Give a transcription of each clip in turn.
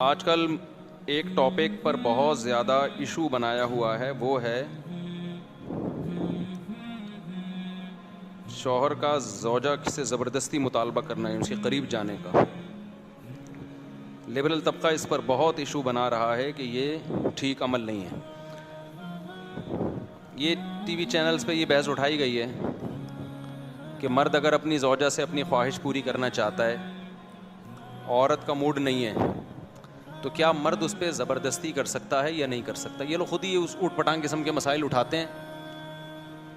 آج کل ایک ٹاپک پر بہت زیادہ ایشو بنایا ہوا ہے، وہ ہے شوہر کا زوجہ سے زبردستی مطالبہ کرنا ہے، اس کے قریب جانے کا۔ لبرل طبقہ اس پر بہت ایشو بنا رہا ہے کہ یہ ٹھیک عمل نہیں ہے۔ یہ ٹی وی چینلز پہ یہ بحث اٹھائی گئی ہے کہ مرد اگر اپنی زوجہ سے اپنی خواہش پوری کرنا چاہتا ہے، عورت کا موڈ نہیں ہے، تو کیا مرد اس پہ زبردستی کر سکتا ہے یا نہیں کر سکتا؟ یہ لوگ خود ہی اس اوٹ پٹانگ قسم کے مسائل اٹھاتے ہیں،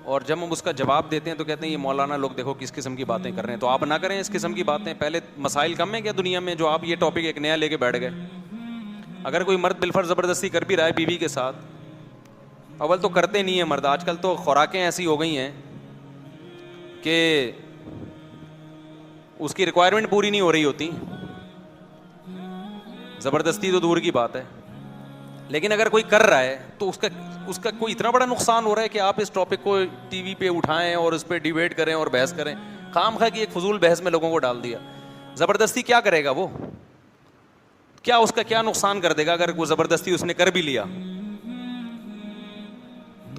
اور جب ہم اس کا جواب دیتے ہیں تو کہتے ہیں یہ مولانا لوگ دیکھو کس قسم کی باتیں کر رہے ہیں۔ تو آپ نہ کریں اس قسم کی باتیں۔ پہلے مسائل کم ہیں کیا دنیا میں جو آپ یہ ٹاپک ایک نیا لے کے بیٹھ گئے؟ اگر کوئی مرد بالفرض زبردستی کر بھی رہا ہے بیوی کے ساتھ، اول تو کرتے نہیں ہیں مرد، آج کل تو خوراکیں ایسی ہو گئی ہیں کہ اس کی ریکوائرمنٹ پوری نہیں ہو رہی ہوتی، زبردستی تو دور کی بات ہے۔ لیکن اگر کوئی کر رہا ہے تو اس کا کوئی اتنا بڑا نقصان ہو رہا ہے کہ آپ اس ٹاپک کو ٹی وی پہ اٹھائیں اور اس پہ ڈیبیٹ کریں اور بحث کریں؟ خام خواہ کی ایک فضول بحث میں لوگوں کو ڈال دیا۔ زبردستی کیا کرے گا وہ؟ کیا اس کا کیا نقصان کر دے گا اگر وہ زبردستی اس نے کر بھی لیا؟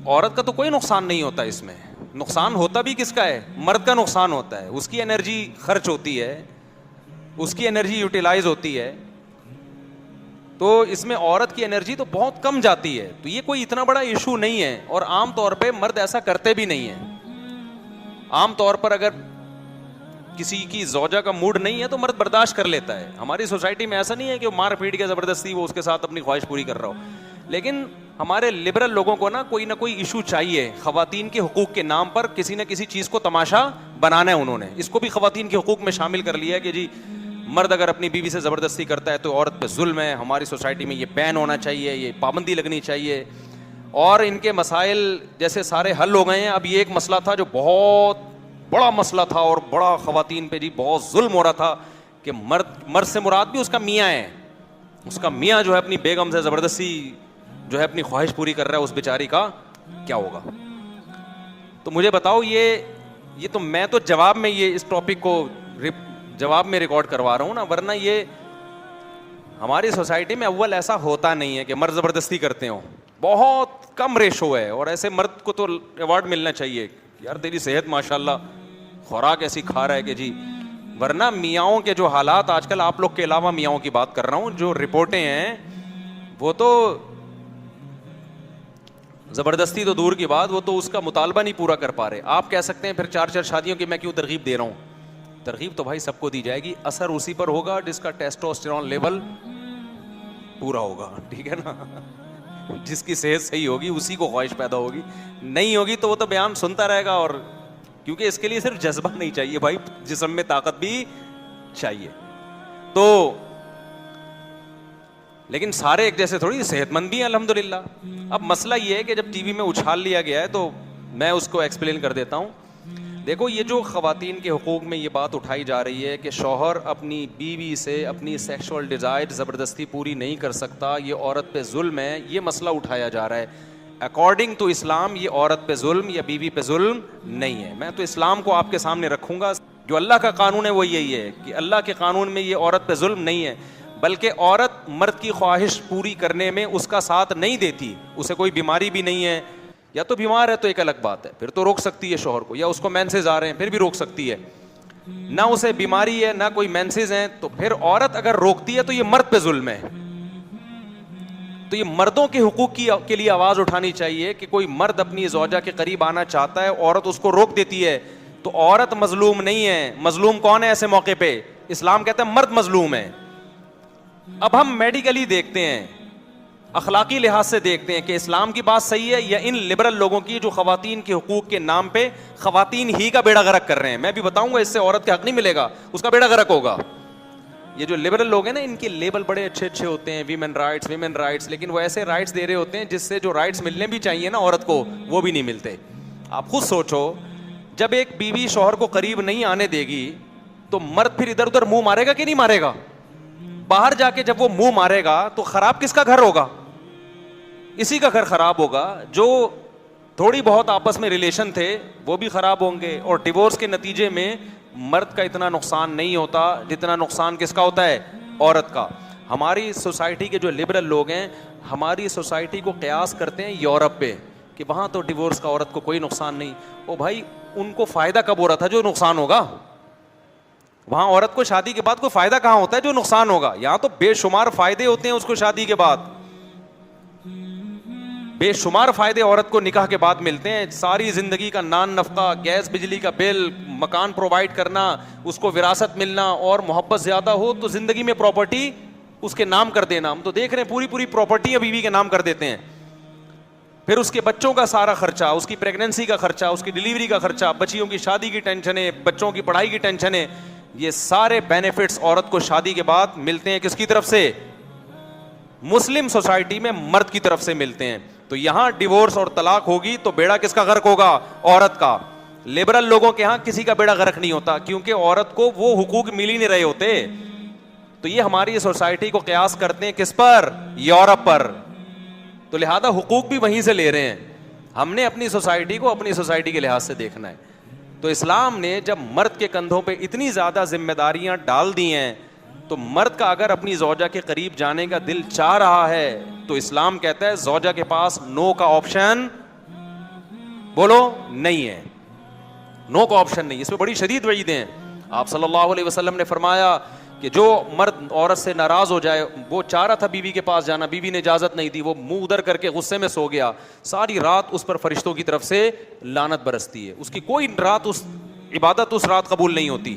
عورت کا تو کوئی نقصان نہیں ہوتا اس میں، نقصان ہوتا بھی کس کا ہے؟ مرد کا نقصان ہوتا ہے، اس کی انرجی خرچ ہوتی ہے، اس کی انرجی یوٹیلائز ہوتی ہے، تو اس میں عورت کی انرجی تو بہت کم جاتی ہے۔ تو یہ کوئی اتنا بڑا ایشو نہیں ہے، اور عام طور پہ مرد ایسا کرتے بھی نہیں ہیں۔ عام طور پر اگر کسی کی زوجہ کا موڈ نہیں ہے تو مرد برداشت کر لیتا ہے۔ ہماری سوسائٹی میں ایسا نہیں ہے کہ وہ مار پیٹ کے زبردستی وہ اس کے ساتھ اپنی خواہش پوری کر رہا ہو، لیکن ہمارے لبرل لوگوں کو نا کوئی نہ کوئی ایشو چاہیے۔ خواتین کے حقوق کے نام پر کسی نہ کسی چیز کو تماشا بنانا ہے انہوں نے، اس کو بھی خواتین کے حقوق میں شامل کر لیا ہے کہ جی مرد اگر اپنی بیوی سے زبردستی کرتا ہے تو عورت پہ ظلم ہے، ہماری سوسائٹی میں یہ بین ہونا چاہیے، یہ پابندی لگنی چاہیے۔ اور ان کے مسائل جیسے سارے حل ہو گئے ہیں۔ اب یہ ایک مسئلہ تھا جو بہت بڑا مسئلہ تھا اور بڑا خواتین پہ جی بہت ظلم ہو رہا تھا کہ مرد سے مراد بھی اس کا میاں ہے، اس کا میاں جو ہے اپنی بیگم سے زبردستی جو ہے اپنی خواہش پوری کر رہا ہے، اس بیچاری کا کیا ہوگا؟ تو مجھے بتاؤ، یہ تو میں تو جواب میں یہ اس ٹاپک کو جواب میں ریکارڈ کروا رہا ہوں نا، ورنہ یہ ہماری سوسائٹی میں اول ایسا ہوتا نہیں ہے کہ مرد زبردستی کرتے ہوں، بہت کم ریشو ہے۔ اور ایسے مرد کو تو ایوارڈ ملنا چاہیے، یار تیری صحت ماشاءاللہ، خوراک ایسی کھا رہا ہے کہ جی۔ ورنہ میاؤں کے جو حالات آج کل، آپ لوگ کے علاوہ میاؤں کی بات کر رہا ہوں، جو رپورٹیں ہیں وہ تو زبردستی تو دور کی بات، وہ تو اس کا مطالبہ نہیں پورا کر پا رہے۔ آپ کہہ سکتے ہیں پھر 4 شادیوں کی میں کیوں ترغیب دے رہا ہوں؟ ترغیب تو بھائی سب کو دی جائے گی، اثر اسی پر ہوگا جس کا ٹیسٹوسٹیرون لیول پورا ہوگا، ٹھیک ہے نا؟ جس کی صحت صحیح ہوگی اسی کو خواہش پیدا ہوگی، نہیں ہوگی تو وہ تو بیان سنتا رہے گا۔ اور کیونکہ اس کے لیے صرف جذبہ نہیں چاہیے بھائی، جسم میں طاقت بھی چاہیے۔ تو لیکن سارے ایک جیسے تھوڑی صحت مند بھی ہیں الحمدللہ۔ اب مسئلہ یہ ہے کہ جب ٹی وی میں اچھال لیا گیا ہے تو میں اس کو ایکسپلین کر دیتا ہوں۔ دیکھو، یہ جو خواتین کے حقوق میں یہ بات اٹھائی جا رہی ہے کہ شوہر اپنی بیوی سے اپنی سیکشول ڈیزائر زبردستی پوری نہیں کر سکتا، یہ عورت پہ ظلم ہے، یہ مسئلہ اٹھایا جا رہا ہے۔ اکارڈنگ ٹو اسلام یہ عورت پہ ظلم یا بیوی پہ ظلم نہیں ہے۔ میں تو اسلام کو آپ کے سامنے رکھوں گا، جو اللہ کا قانون ہے وہ یہی ہے کہ اللہ کے قانون میں یہ عورت پہ ظلم نہیں ہے، بلکہ عورت مرد کی خواہش پوری کرنے میں اس کا ساتھ نہیں دیتی، اسے کوئی بیماری بھی نہیں ہے، یا تو بیمار ہے تو ایک الگ بات ہے، پھر تو روک سکتی ہے شوہر کو، یا اس کو مینسز آ رہے ہیں پھر بھی روک سکتی ہے، نہ اسے بیماری ہے نہ کوئی مینسز ہیں، تو پھر عورت اگر روکتی ہے تو یہ مرد پہ ظلم ہے۔ تو یہ مردوں کے حقوق کے لیے آواز اٹھانی چاہیے کہ کوئی مرد اپنی زوجہ کے قریب آنا چاہتا ہے، عورت اس کو روک دیتی ہے، تو عورت مظلوم نہیں ہے۔ مظلوم کون ہے ایسے موقع پہ؟ اسلام کہتا ہے مرد مظلوم ہے۔ اب ہم میڈیکلی دیکھتے ہیں، اخلاقی لحاظ سے دیکھتے ہیں کہ اسلام کی بات صحیح ہے یا ان لبرل لوگوں کی جو خواتین کے حقوق کے نام پہ خواتین ہی کا بیڑا غرق کر رہے ہیں۔ میں بھی بتاؤں گا، اس سے عورت کے حق نہیں ملے گا، اس کا بیڑا غرق ہوگا۔ یہ جو لبرل لوگ ہیں نا، ان کے لیبل بڑے اچھے اچھے ہوتے ہیں، ویمن رائٹس، لیکن وہ ایسے رائٹس دے رہے ہوتے ہیں جس سے جو رائٹس ملنے بھی چاہیے نا عورت کو، وہ بھی نہیں ملتے۔ آپ خود سوچو، جب ایک بیوی شوہر کو قریب نہیں آنے دے گی تو مرد پھر ادھر ادھر منہ مارے گا کہ نہیں مارے گا؟ باہر جا کے جب وہ منہ مارے گا تو خراب کس کا گھر ہوگا؟ اسی کا گھر خراب ہوگا۔ جو تھوڑی بہت آپس میں ریلیشن تھے وہ بھی خراب ہوں گے، اور ڈیورس کے نتیجے میں مرد کا اتنا نقصان نہیں ہوتا جتنا نقصان کس کا ہوتا ہے؟ عورت کا۔ ہماری سوسائٹی کے جو لبرل لوگ ہیں ہماری سوسائٹی کو قیاس کرتے ہیں یورپ پہ کہ وہاں تو ڈیورس کا عورت کو کوئی نقصان نہیں. او بھائی ان کو فائدہ کب ہو رہا تھا جو نقصان ہوگا؟ وہاں عورت کو شادی کے بعد کوئی فائدہ کہاں ہوتا ہے جو نقصان ہوگا؟ یہاں تو بے شمار فائدے ہوتے ہیں اس کو شادی کے بعد, بے شمار فائدے عورت کو نکاح کے بعد ملتے ہیں. ساری زندگی کا نان نفقہ, گیس بجلی کا بل, مکان پرووائڈ کرنا, اس کو وراثت ملنا, اور محبت زیادہ ہو تو زندگی میں پراپرٹی اس کے نام کر دینا. ہم تو دیکھ رہے ہیں پوری پوری پراپرٹی بیوی کے نام کر دیتے ہیں. پھر اس کے بچوں کا سارا خرچہ, اس کی پریگننسی کا خرچہ, اس کی ڈلیوری کا خرچہ, بچیوں کی شادی کی ٹینشن ہے, بچوں کی پڑھائی کی ٹینشن ہے. یہ سارے بینیفٹس عورت کو شادی کے بعد ملتے ہیں کس کی طرف سے؟ مسلم سوسائٹی میں مرد کی طرف سے ملتے ہیں. تو یہاں ڈیورس اور طلاق ہوگی تو بیڑا کس کا غرق ہوگا؟ عورت کا. لبرل لوگوں کے ہاں کسی کا بیڑا غرق نہیں ہوتا کیونکہ عورت کو وہ حقوق مل ہی نہیں رہے ہوتے. تو یہ ہماری سوسائٹی کو قیاس کرتے ہیں کس پر؟ یورپ پر. تو لہذا حقوق بھی وہیں سے لے رہے ہیں. ہم نے اپنی سوسائٹی کو اپنی سوسائٹی کے لحاظ سے دیکھنا ہے. تو اسلام نے جب مرد کے کندھوں پہ اتنی زیادہ ذمہ داریاں ڈال دی ہیں تو مرد کا اگر اپنی زوجہ کے قریب جانے کا دل چاہ رہا ہے تو اسلام کہتا ہے زوجہ کے پاس نو کا آپشن بولو نہیں ہے. نو کا آپشن نہیں. اس میں بڑی شدید وعیدیں ہیں. آپ صلی اللہ علیہ وسلم نے فرمایا کہ جو مرد عورت سے ناراض ہو جائے, وہ چاہ رہا تھا بیوی کے پاس جانا, بیوی نے اجازت نہیں دی, وہ منہ ادھر کر کے غصے میں سو گیا, ساری رات اس پر فرشتوں کی طرف سے لعنت برستی ہے. اس کی کوئی رات اس عبادت اس رات قبول نہیں ہوتی,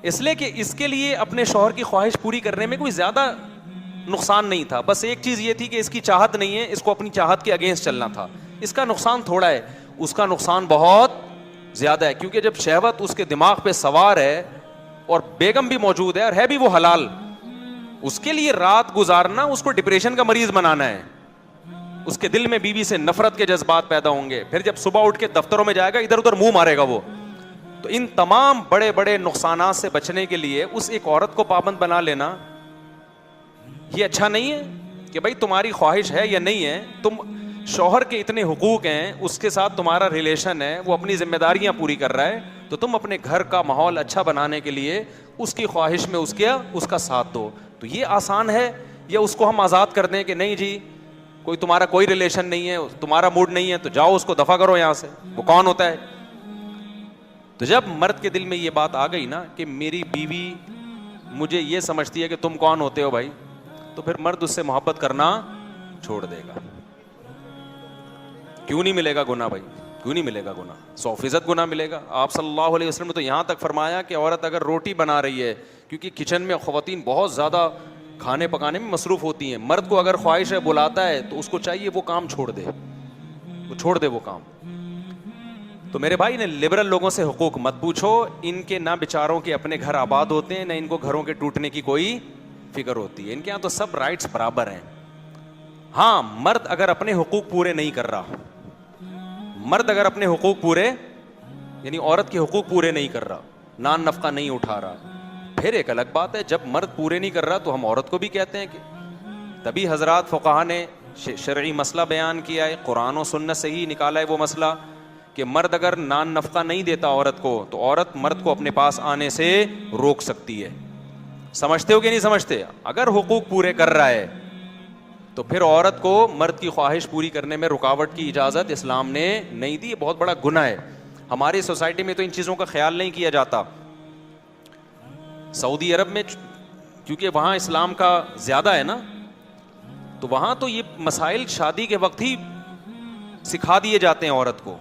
اس لیے کہ اس کے لیے اپنے شوہر کی خواہش پوری کرنے میں کوئی زیادہ نقصان نہیں تھا. بس ایک چیز یہ تھی کہ اس کی چاہت نہیں ہے, اس کو اپنی چاہت کے اگینسٹ چلنا تھا. اس کا نقصان تھوڑا ہے, اس کا نقصان بہت زیادہ ہے, کیونکہ جب شہوت اس کے دماغ پہ سوار ہے اور بیگم بھی موجود ہے اور ہے بھی وہ حلال, اس کے لیے رات گزارنا اس کو ڈپریشن کا مریض بنانا ہے. اس کے دل میں بیوی سے نفرت کے جذبات پیدا ہوں گے. پھر جب صبح اٹھ کے دفتروں میں جائے گا ادھر ادھر منہ مارے گا وہ. تو ان تمام بڑے بڑے نقصانات سے بچنے کے لیے اس ایک عورت کو پابند بنا لینا یہ اچھا نہیں ہے کہ بھائی تمہاری خواہش ہے یا نہیں ہے, تم شوہر کے اتنے حقوق ہیں, اس کے ساتھ تمہارا ریلیشن ہے, وہ اپنی ذمہ داریاں پوری کر رہا ہے, تو تم اپنے گھر کا ماحول اچھا بنانے کے لیے اس کی خواہش میں اس کا ساتھ دو. تو یہ آسان ہے. یا اس کو ہم آزاد کر دیں کہ نہیں جی کوئی تمہارا کوئی ریلیشن نہیں ہے, تمہارا موڈ نہیں ہے تو جاؤ اس کو دفع کرو یہاں سے, وہ کون ہوتا ہے؟ تو جب مرد کے دل میں یہ بات آ گئی نا کہ میری بیوی مجھے یہ سمجھتی ہے کہ تم کون ہوتے ہو بھائی, تو پھر مرد اس سے محبت کرنا چھوڑ دے گا. کیوں نہیں ملے گا گناہ بھائی, کیوں نہیں ملے گا گناہ؟ 100% گناہ ملے گا. آپ صلی اللہ علیہ وسلم نے تو یہاں تک فرمایا کہ عورت اگر روٹی بنا رہی ہے, کیونکہ کچن میں خواتین بہت زیادہ کھانے پکانے میں مصروف ہوتی ہیں, مرد کو اگر خواہش ہے بلاتا ہے تو اس کو چاہیے وہ کام چھوڑ دے, وہ چھوڑ دے وہ کام. تو میرے بھائی نے لبرل لوگوں سے حقوق مت پوچھو, ان کے نہ بیچاروں کے اپنے گھر آباد ہوتے ہیں, نہ ان کو گھروں کے ٹوٹنے کی کوئی فکر ہوتی ہے. ان کے یہاں تو سب رائٹس برابر ہیں. ہاں مرد اگر اپنے حقوق پورے نہیں کر رہا, مرد اگر اپنے حقوق پورے یعنی عورت کے حقوق پورے نہیں کر رہا, نان نفقہ نہیں اٹھا رہا, پھر ایک الگ بات ہے. جب مرد پورے نہیں کر رہا تو ہم عورت کو بھی کہتے ہیں کہ تبھی حضرات فقہا نے شرعی مسئلہ بیان کیا ہے, قرآن و سنت سے ہی نکالا ہے وہ مسئلہ کہ مرد اگر نان نفقہ نہیں دیتا عورت کو تو عورت مرد کو اپنے پاس آنے سے روک سکتی ہے. سمجھتے ہو کہ نہیں سمجھتے؟ اگر حقوق پورے کر رہا ہے تو پھر عورت کو مرد کی خواہش پوری کرنے میں رکاوٹ کی اجازت اسلام نے نہیں دی. بہت بڑا گناہ ہے. ہماری سوسائٹی میں تو ان چیزوں کا خیال نہیں کیا جاتا. سعودی عرب میں کیونکہ وہاں اسلام کا زیادہ ہے نا, تو وہاں تو یہ مسائل شادی کے وقت ہی سکھا دیے جاتے ہیں عورت کو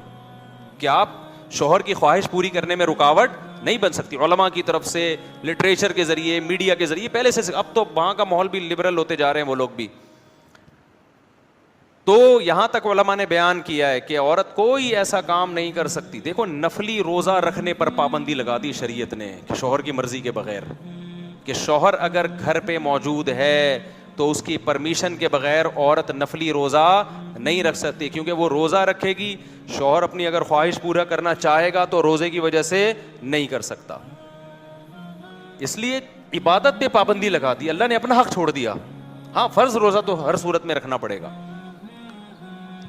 کہ آپ شوہر کی خواہش پوری کرنے میں رکاوٹ نہیں بن سکتی. علماء کی طرف سے, لٹریچر کے ذریعے, میڈیا کے ذریعے پہلے سے. اب تو وہاں کا ماحول بھی لبرل ہوتے جا رہے ہیں وہ لوگ بھی. تو یہاں تک علماء نے بیان کیا ہے کہ عورت کوئی ایسا کام نہیں کر سکتی. دیکھو نفلی روزہ رکھنے پر پابندی لگا دی شریعت نے کہ شوہر کی مرضی کے بغیر, کہ شوہر اگر گھر پہ موجود ہے تو اس کی پرمیشن کے بغیر عورت نفلی روزہ نہیں رکھ سکتی, کیونکہ وہ روزہ رکھے گی, شوہر اپنی اگر خواہش پورا کرنا چاہے گا تو روزے کی وجہ سے نہیں کر سکتا. اس لیے عبادت پہ پابندی لگا دی, اللہ نے اپنا حق چھوڑ دیا. ہاں فرض روزہ تو ہر صورت میں رکھنا پڑے گا,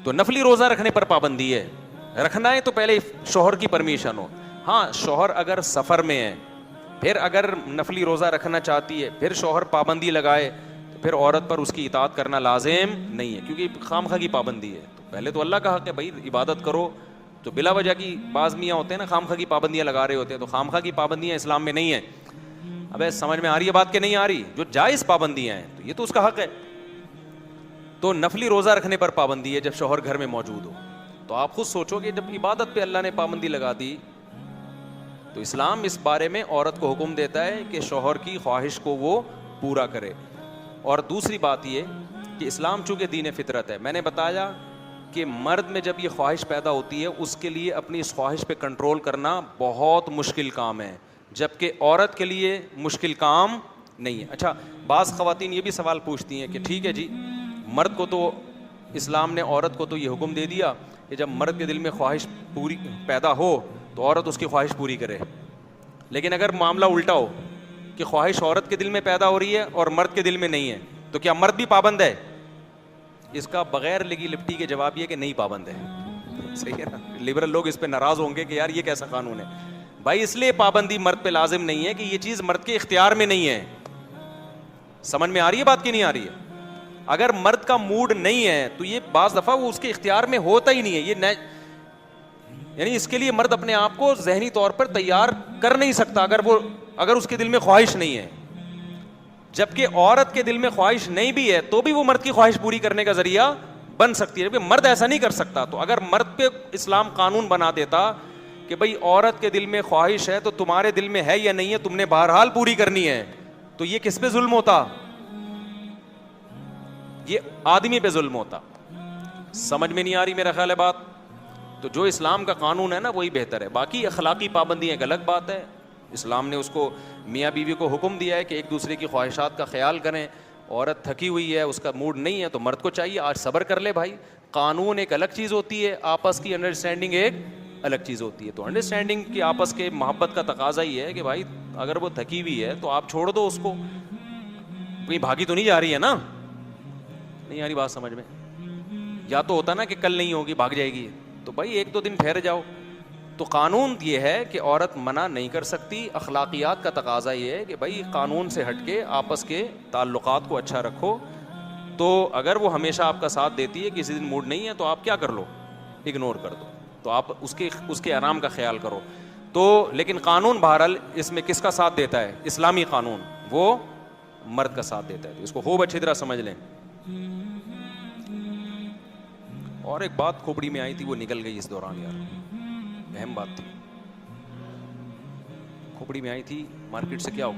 تو نفلی روزہ رکھنے پر پابندی ہے. رکھنا ہے تو پہلے شوہر کی پرمیشن ہو. ہاں شوہر اگر سفر میں ہے پھر اگر نفلی روزہ رکھنا چاہتی ہے، پھر شوہر پابندی لگائے، تو پھر عورت پر اس کی اطاعت کرنا لازم نہیں ہے، کیونکہ خام خواہ کی پابندی ہے. تو پہلے تو اللہ کا حق ہے بھائی عبادت کرو. تو بلا وجہ کی بعض میاں ہوتے ہیں نا خام خواہ کی پابندیاں لگا رہے ہوتے ہیں، تو خام خواہ کی پابندیاں اسلام میں نہیں ہیں. اب سمجھ میں آ رہی ہے بات کہ نہیں آ رہی؟ جو جائز پابندیاں ہیں تو یہ تو اس کا حق ہے. تو نفلی روزہ رکھنے پر پابندی ہے جب شوہر گھر میں موجود ہو. تو آپ خود سوچو کہ جب عبادت پہ اللہ نے پابندی لگا دی تو اسلام اس بارے میں عورت کو حکم دیتا ہے کہ شوہر کی خواہش کو وہ پورا کرے. اور دوسری بات یہ کہ اسلام چونکہ دین فطرت ہے، میں نے بتایا کہ مرد میں جب یہ خواہش پیدا ہوتی ہے اس کے لیے اپنی اس خواہش پہ کنٹرول کرنا بہت مشکل کام ہے، جبکہ عورت کے لیے مشکل کام نہیں ہے. اچھا، بعض خواتین یہ بھی سوال پوچھتی ہیں کہ ٹھیک ہے جی، مرد کو تو اسلام نے عورت کو تو یہ حکم دے دیا کہ جب مرد کے دل میں خواہش پوری پیدا ہو تو عورت اس کی خواہش پوری کرے، لیکن اگر معاملہ الٹا ہو کہ خواہش عورت کے دل میں پیدا ہو رہی ہے اور مرد کے دل میں نہیں ہے، تو کیا مرد بھی پابند ہے؟ اس کا بغیر لگی لپٹی کے جواب یہ کہ نہیں پابند ہے. صحیح ہے نا؟ لبرل لوگ اس پہ ناراض ہوں گے کہ یار یہ کیسا قانون ہے. بھائی اس لیے پابندی مرد پہ لازم نہیں ہے کہ یہ چیز مرد کے اختیار میں نہیں ہے. سمجھ میں آ رہی ہے بات کی نہیں آ رہی ہے؟ اگر مرد کا موڈ نہیں ہے تو یہ بعض دفعہ وہ اس کے اختیار میں ہوتا ہی نہیں ہے. یہ یعنی اس کے لیے مرد اپنے آپ کو ذہنی طور پر تیار کر نہیں سکتا اگر اس کے دل میں خواہش نہیں ہے. جبکہ عورت کے دل میں خواہش نہیں بھی ہے تو بھی وہ مرد کی خواہش پوری کرنے کا ذریعہ بن سکتی ہے، جبکہ مرد ایسا نہیں کر سکتا. تو اگر مرد پہ اسلام قانون بنا دیتا کہ بھئی عورت کے دل میں خواہش ہے تو تمہارے دل میں ہے یا نہیں ہے، تم نے بہرحال پوری کرنی ہے، تو یہ کس پہ ظلم ہوتا؟ یہ آدمی پہ ظلم ہوتا. سمجھ میں نہیں آ رہی میرا خیال ہے بات؟ تو جو اسلام کا قانون ہے نا وہی بہتر ہے. باقی اخلاقی پابندیاں ایک الگ بات ہے. اسلام نے اس کو میاں بیوی کو حکم دیا ہے کہ ایک دوسرے کی خواہشات کا خیال کریں. عورت تھکی ہوئی ہے، اس کا موڈ نہیں ہے، تو مرد کو چاہیے آج صبر کر لے بھائی. قانون ایک الگ چیز ہوتی ہے، آپس کی انڈرسٹینڈنگ ایک الگ چیز ہوتی ہے. تو انڈرسٹینڈنگ کی آپس کے محبت کا تقاضا ہی ہے کہ بھائی اگر وہ تھکی ہوئی ہے تو آپ چھوڑ دو اس کو، کہیں بھاگی تو نہیں جا رہی ہے نا. نہیں آ رہی بات سمجھ میں؟ یا تو ہوتا نا کہ کل نہیں ہوگی بھاگ جائے گی، تو بھائی ایک دو دن ٹھہر جاؤ. تو قانون یہ ہے کہ عورت منع نہیں کر سکتی. اخلاقیات کا تقاضا یہ ہے کہ بھائی قانون سے ہٹ کے آپس کے تعلقات کو اچھا رکھو. تو اگر وہ ہمیشہ آپ کا ساتھ دیتی ہے، کسی دن موڈ نہیں ہے تو آپ کیا کر لو؟ اگنور کر دو. تو آپ اس کے آرام کا خیال کرو. تو لیکن قانون بہرحال اس میں کس کا ساتھ دیتا ہے؟ اسلامی قانون وہ مرد کا ساتھ دیتا ہے. تو اس کو خوب اچھی طرح سمجھ لیں. اور ایک بات کھوپڑی میں آئی تھی وہ نکل گئی اس دوران، یار اہم بات تھی کھوپڑی میں آئی تھی، مارکیٹ سے کیا ہو